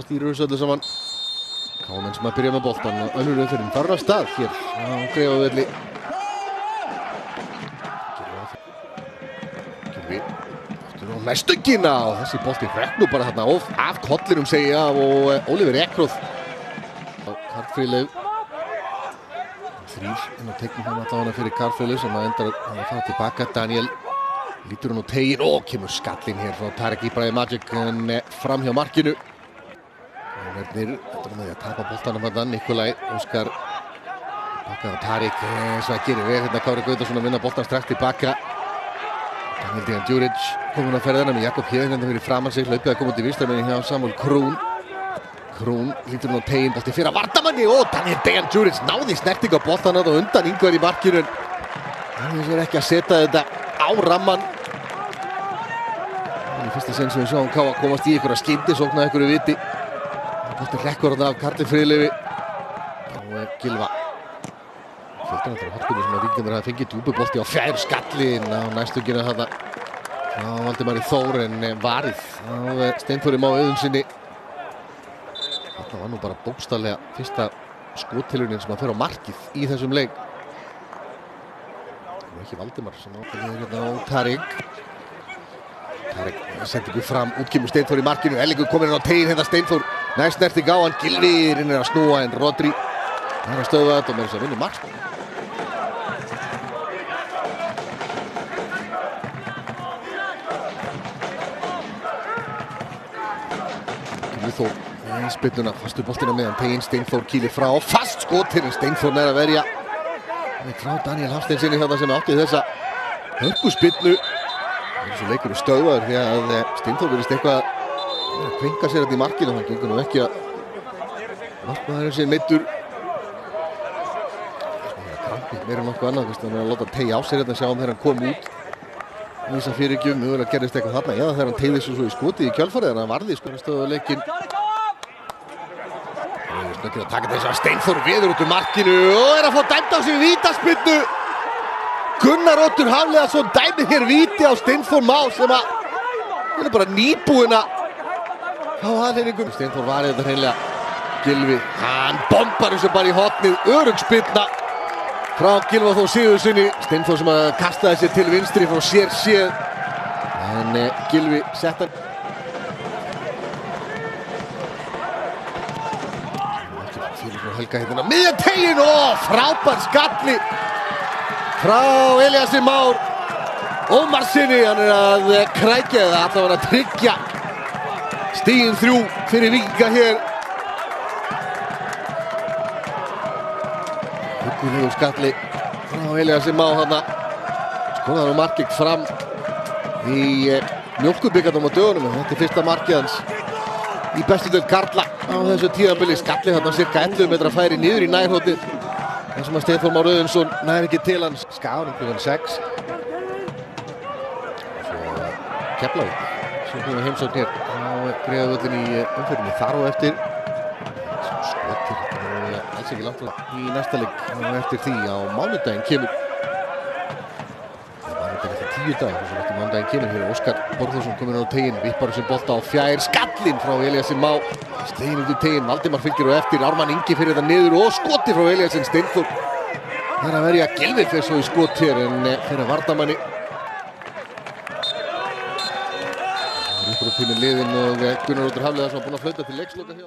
Stýrir þessu öllu saman. KM sem að byrja með boltan og önnur umferðin farin af stað hér á Greifavelli. Gylfi aftur á næstöngina og þessi bolti hrekk nú bara þarna af kollinum segi ég af og Oliver Ekroth. Karl Freylaug. Þrír inn á teiknum hann allavega fyrir Karl Freylaug sem að endar að fara tilbaka. Daniel lítur hann á tegin og kemur skallinn hér frá Tarek Ibrahimovic en fram hjá markinu. Þetta með því að tapa boltanum þarna. Nikolaj Óskar bakað á Tarek sem að gerir vel hérna. Kári Gautason að vinna boltan strax tilbaka. Daniel Dejan Djuric komin á ferðina með Jakob Héðinn hérna fyrir framan sig, hlaupið að koma út í vinstramenni hjá Samuel Kroon. Kroon lítur hann á tegin, bolti fyrir að vardamanni og Daniel Dejan Djuric náði snerting á boltan og undan Ingvar í markinu. Það er ekki að setja þetta á ramman. Það er fyrsta sinn sem við sjáum Ká að komast í einhverja skyndisókn að einhverju viti. Bolti hrekkur þarna af Karli Freyleifi og Gylfa. Fjöldan alltaf harkunni sem að Víkingar hafi fengið djúpubolti á fjær skallinn á næstöngina þarna. Þá Valdimari Þór en varið á Steinþóri Má Auðunsinni. Þetta var nú bara bókstaflega fyrsta skottilraunin sem að fer á markið í þessum leik. Og ekki Valdimar sem ákveður hérna á Tarek. Tarek sendi ykkur fram, út kemur Steinþór í markinu, Ellingur kominn á tegin hérna Steinþór. Næst snerting á hann, Gylfi reynir að snúa en Rodri er að stöðva þetta og með þess að vinna mark. Gylfi Þór spilluna, fastu boltina meðan tegin Steinþór kýlir frá og fast skot hérna Steinþór nær að verja. Frá Daniel Hafsteinsinni þarna sem átti þessa hörkuspillu. Þessu leikur er stöðvaður því að Steinþór virðist eitthvað að kvinka sér þetta í markinu, hann gengur nú ekki að markmaðurinn sé meiddur. Krampi meira en nokkuð annað, hann er að láta tegja á sér þetta, sjáum þegar hann kom út. Vísa fyrirgjöf, mögulega gerðist eitthvað þarna, eða þegar hann tegði svo í skotið í kjölfarið, en hann varði stöðuleikinn. Það er snöggir að taka þess að Steinþór veður út úr markinu og er að fá dæmt á sig vítaspyrnu. Gunnar Oddur Hafliðason dæmir hér víti á Steinþór Má sem að hann er bara nýbúinn að á aðheiningum. Steinþór varði þetta hreinlega. Gylfi, hann bombar þessu bara í hornið, örugspilna frá Gylfa Þór Sigurðssyni. Steinþór sem að kastaði sér til vinstri frá sér séð. En Gylfi sett hann. Fyrir frá Helga hérna, miðjan tegin og frábær skalli frá Elíasi Már Ómarsinni. Hann er að krækja eða allavega að tryggja stigin 3 fyrir Víkinga hér. Huggulegur skalli frá Elíasi Má þarna. Skoðaði nú markið fram í Mjólkurbikarnum á dögunum en þetta er fyrsta markið hans í bestu deild karla á þessu tímabili. Skalli þarna cirka 11 metra færi niður í nærhornið. Það sem að Steinþór Már Auðunsson nær ekki til hans. Skaganum klukkan 6. Og svo Keflavík sem komið heimsókn hér á Greifavelli í umferðinni þar og eftir. Skotir alls ekki langt í næsta leik og eftir því á mánudaginn kemur. Mánudaginn eftir 10 dagar og svo eftir mánudaginn kemur hér Óskar Borgþórsson kominn á tegin, vippar þessu bolta á fjær skallinn frá Elíasi Má. Sleginn út í tegin, Valdimar fylgir og eftir, Ármann Ingi fyrir þetta niður og skoti frá Elíasi. Steinþór er að verja. Gylfi fer svo í skot hér en fyrir að vardamanni. Það er ykkur á tíminn liðinn og Gunnar Oddur Hafliðason búinn að flauta til leiksloka hjá.